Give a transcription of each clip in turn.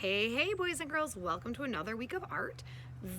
Hey, boys and girls, welcome to another week of art.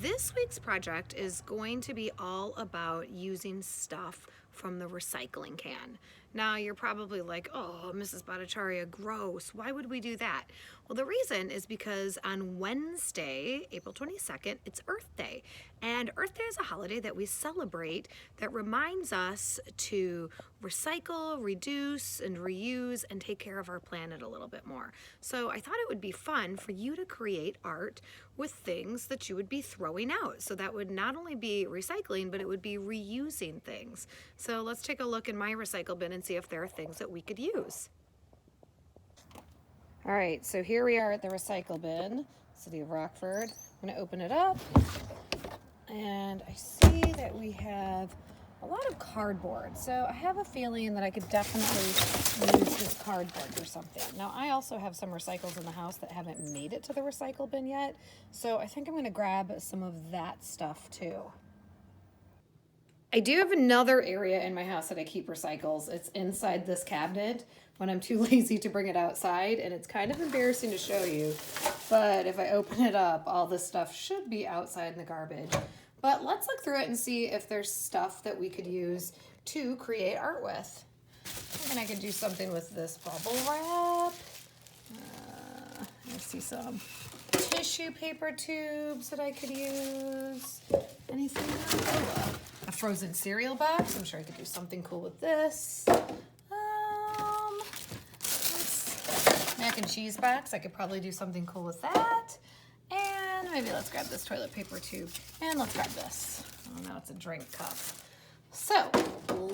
This week's project is going to be all about using stuff from the recycling can. Now, you're probably like, oh, Mrs. Bhattacharya, gross. Why would we do that? Well, the reason is because on Wednesday, April 22nd, it's Earth Day. And Earth Day is a holiday that we celebrate that reminds us to recycle, reduce, and reuse, and take care of our planet a little bit more. So I thought it would be fun for you to create art with things that you would be throwing out. So that would not only be recycling, but it would be reusing things. So let's take a look in my recycle bin and see if there are things that we could use. All right, so here we are at the recycle bin, City of Rockford. I'm gonna open it up, and I see that we have a lot of cardboard. So I have a feeling that I could definitely use this cardboard for something. Now, I also have some recycles in the house that haven't made it to the recycle bin yet, so I think I'm gonna grab some of that stuff too. I do have another area in my house that I keep recycles. It's inside this cabinet when I'm too lazy to bring it outside, and it's kind of embarrassing to show you, but if I open it up, all this stuff should be outside in the garbage. But let's look through it and see if there's stuff that we could use to create art with. I'm thinking I could do something with this bubble wrap. I see some tissue paper tubes that I could use. Anything else? A frozen cereal box. I'm sure I could do something cool with this. Mac and cheese box. I could probably do something cool with that. And maybe let's grab this toilet paper tube. And let's grab this. Oh no, it's a drink cup. So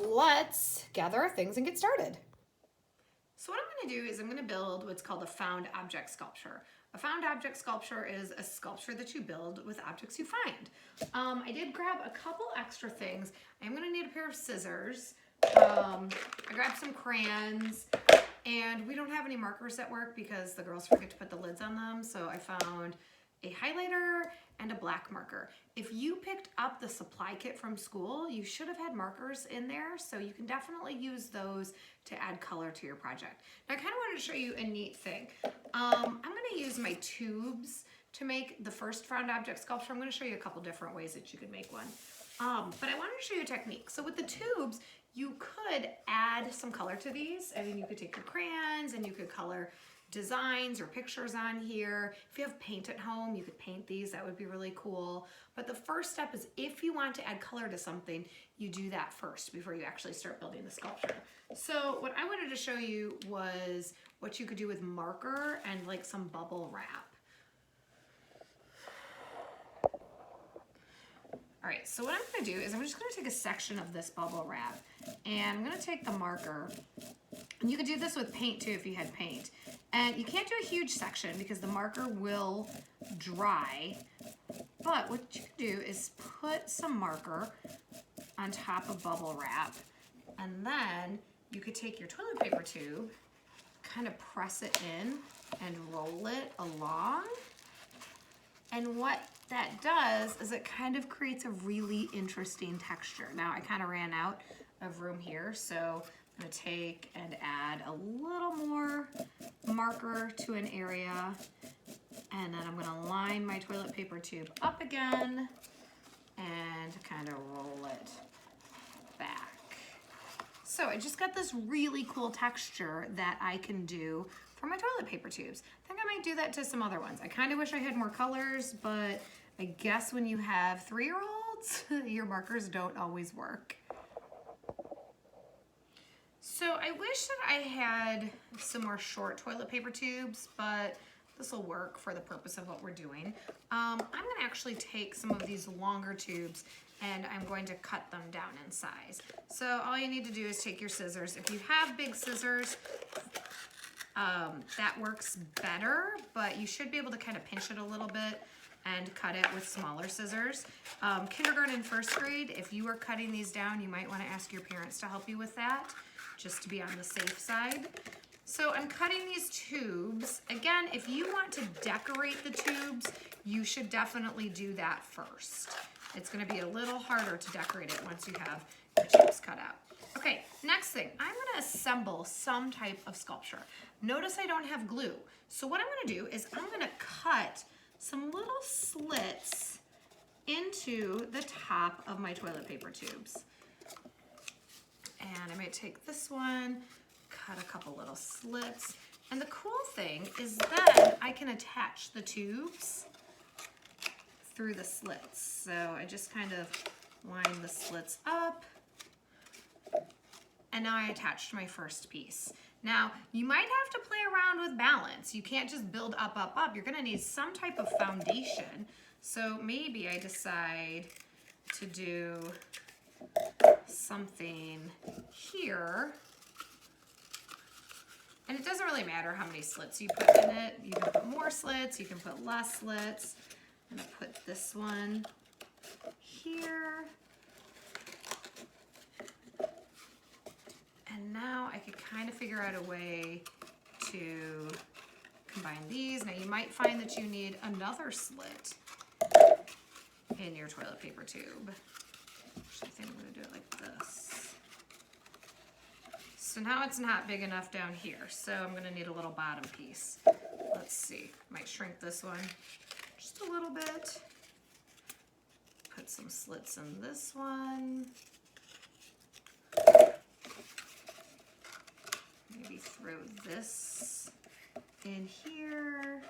let's gather our things and get started. So what I'm going to do is I'm going to build what's called a found object sculpture. A found object sculpture is a sculpture that you build with objects you find. I did grab a couple extra things. I'm going to need a pair of scissors. I grabbed some crayons, and we don't have any markers at work because the girls forget to put the lids on them. So I found a highlighter and a black marker. If you picked up the supply kit from school, you should have had markers in there, so you can definitely use those to add color to your project. Now I kind of wanted to show you a neat thing. I'm going to use my tubes to make the first found object sculpture. I'm going to show you a couple different ways that you could make one. But I wanted to show you a technique. So with the tubes, you could add some color to these. I mean, you could take your crayons and you could color designs or pictures on here. If you have paint at home, you could paint these. That would be really cool. But the first step is if you want to add color to something, you do that first before you actually start building the sculpture. So what I wanted to show you was what you could do with marker and like some bubble wrap. All right, so what I'm gonna do is I'm just gonna take a section of this bubble wrap, and I'm gonna take the marker, and you could do this with paint too if you had paint. And you can't do a huge section because the marker will dry, but what you can do is put some marker on top of bubble wrap, and then you could take your toilet paper tube, kind of press it in and roll it along. And what that does is it kind of creates a really interesting texture. Now I kind of ran out of room here, so I'm gonna take and add a little more marker to an area, and then I'm gonna line my toilet paper tube up again and kind of roll it back. So I just got this really cool texture that I can do for my toilet paper tubes. I think I might do that to some other ones. I kind of wish I had more colors, but I guess when you have 3-year-olds, your markers don't always work. So I wish that I had some more short toilet paper tubes, but this will work for the purpose of what we're doing. I'm gonna actually take some of these longer tubes and I'm going to cut them down in size. So all you need to do is take your scissors. If you have big scissors, that works better, but you should be able to kind of pinch it a little bit and cut it with smaller scissors. Kindergarten, first grade, if you are cutting these down, you might want to ask your parents to help you with that, just to be on the safe side. So I'm cutting these tubes. Again, if you want to decorate the tubes, you should definitely do that first. It's going to be a little harder to decorate it once you have your tubes cut out. Okay, next thing, I'm gonna assemble some type of sculpture. Notice I don't have glue. So what I'm gonna do is I'm gonna cut some little slits into the top of my toilet paper tubes. And I might take this one, cut a couple little slits. And the cool thing is then I can attach the tubes through the slits. So I just kind of line the slits up. And now I attached my first piece. Now, you might have to play around with balance. You can't just build up, up, up. You're gonna need some type of foundation. So maybe I decide to do something here. And it doesn't really matter how many slits you put in it. You can put more slits, you can put less slits. I'm gonna put this one here. And now I could kind of figure out a way to combine these. Now you might find that you need another slit in your toilet paper tube. Actually, I think I'm gonna do it like this. So now it's not big enough down here, so I'm gonna need a little bottom piece. Let's see, might shrink this one just a little bit. Put some slits in this one. Maybe throw this in here.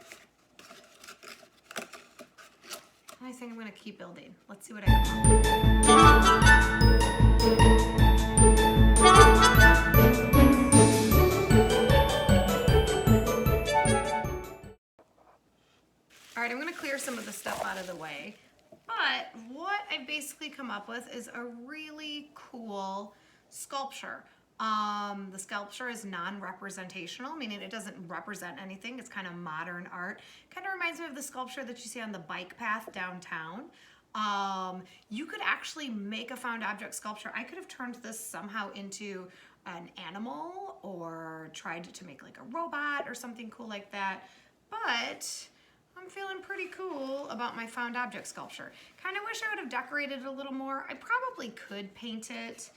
I think I'm gonna keep building. Let's see what I can do. All right, I'm gonna clear some of the stuff out of the way. But what I've basically come up with is a really cool sculpture. The sculpture is non-representational, meaning it doesn't represent anything. It's kind of modern art. Kind of reminds me of the sculpture that you see on the bike path downtown. You could actually make a found object sculpture. I could have turned this somehow into an animal or tried to make like a robot or something cool like that. But I'm feeling pretty cool about my found object sculpture. Kind of wish I would have decorated it a little more. I probably could paint it,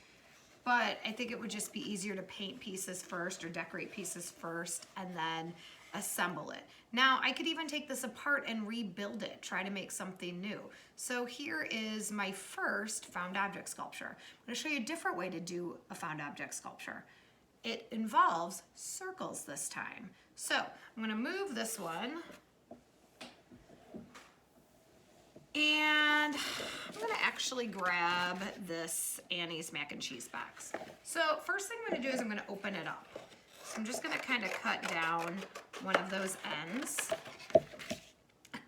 but I think it would just be easier to paint pieces first or decorate pieces first and then assemble it. Now, I could even take this apart and rebuild it, try to make something new. So here is my first found object sculpture. I'm gonna show you a different way to do a found object sculpture. It involves circles this time. So I'm gonna move this one. And I'm gonna actually grab this Annie's mac and cheese box. So first thing I'm gonna do is I'm gonna open it up. So I'm just gonna kind of cut down one of those ends.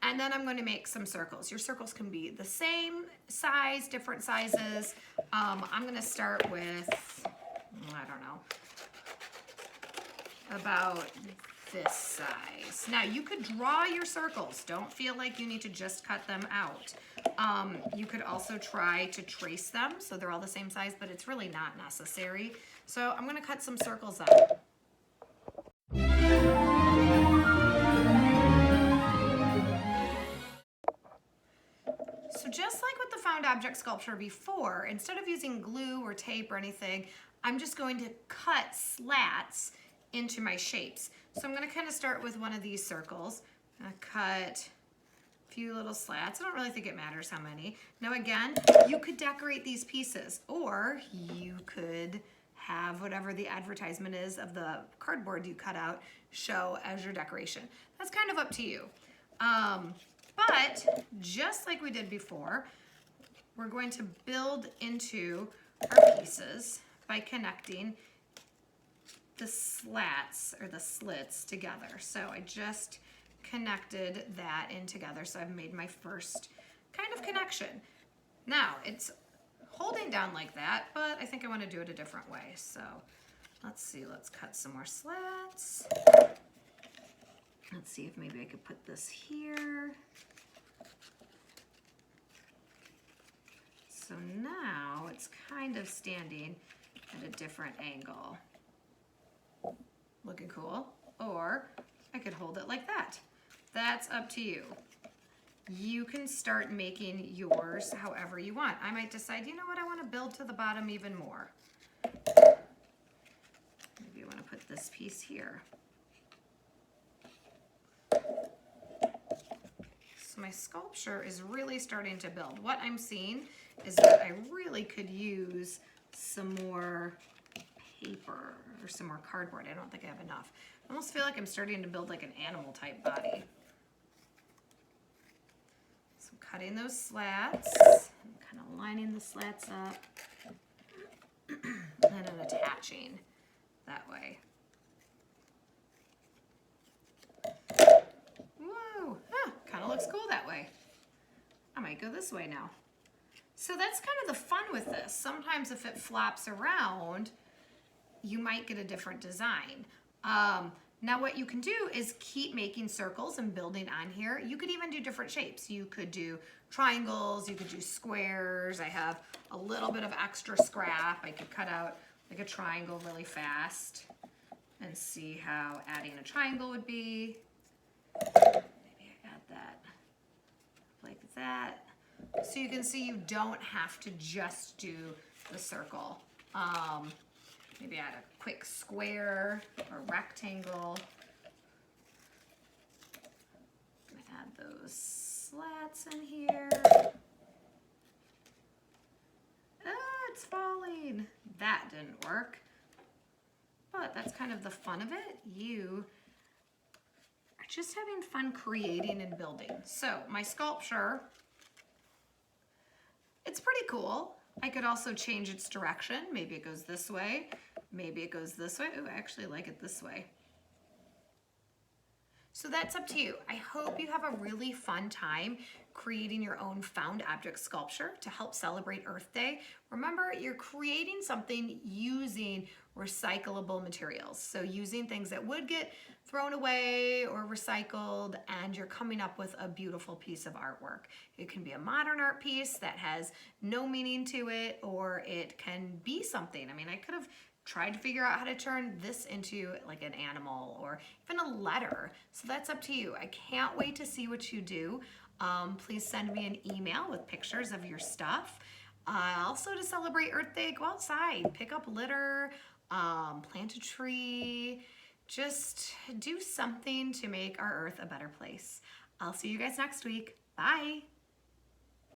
And then I'm gonna make some circles. Your circles can be the same size, different sizes. I'm gonna start with, I don't know, about this size. Now you could draw your circles. Don't feel like you need to just cut them out. You could also try to trace them so they're all the same size, but it's really not necessary. So I'm gonna cut some circles out. So just like with the found object sculpture before, instead of using glue or tape or anything, I'm just going to cut slats into my shapes. So I'm gonna kind of start with one of these circles. I'm gonna cut a few little slats. I don't really think it matters how many. Now again, you could decorate these pieces, or you could have whatever the advertisement is of the cardboard you cut out show as your decoration. That's kind of up to you. But just like we did before, we're going to build into our pieces by connecting the slats or the slits together. So I just connected that in together. So I've made my first kind of connection. Now it's holding down like that, but I think I want to do it a different way. So let's see, let's cut some more slats. Let's see if maybe I could put this here. So now it's kind of standing at a different angle. Looking cool. Or I could hold it like that. That's up to you. You can start making yours however you want. I might decide, you know what, I want to build to the bottom even more. this piece here. So my sculpture is really starting to build. What I'm seeing is that I really could use some more paper or some more cardboard. I don't think I have enough. I almost feel like I'm starting to build like an animal type body. So I'm cutting those slats. I'm kind of lining the slats up. And then attaching that way. Whoa, kind of looks cool that way. I might go this way now. So that's kind of the fun with this. Sometimes if it flops around, you might get a different design. Now what you can do is keep making circles and building on here. You could even do different shapes. You could do triangles, you could do squares. I have a little bit of extra scrap. I could cut out like a triangle really fast and see how adding a triangle would be. Maybe I add that like that. So you can see you don't have to just do the circle. Maybe add a quick square or rectangle. I'm gonna add those slats in here. Ah, it's falling. That didn't work. But that's kind of the fun of it. You are just having fun creating and building. So my sculpture, it's pretty cool. I could also change its direction. Maybe it goes this way. Maybe it goes this way. Ooh, I actually like it this way. So that's up to you. I hope you have a really fun time creating your own found object sculpture to help celebrate Earth Day. Remember, you're creating something using recyclable materials. So using things that would get thrown away or recycled, and you're coming up with a beautiful piece of artwork. It can be a modern art piece that has no meaning to it, or it can be something. I mean, I could have tried to figure out how to turn this into like an animal or even a letter. So that's up to you. I can't wait to see what you do. Please send me an email with pictures of your stuff. Also to celebrate Earth Day, go outside, pick up litter, plant a tree, just do something to make our Earth a better place. I'll see you guys next week. Bye.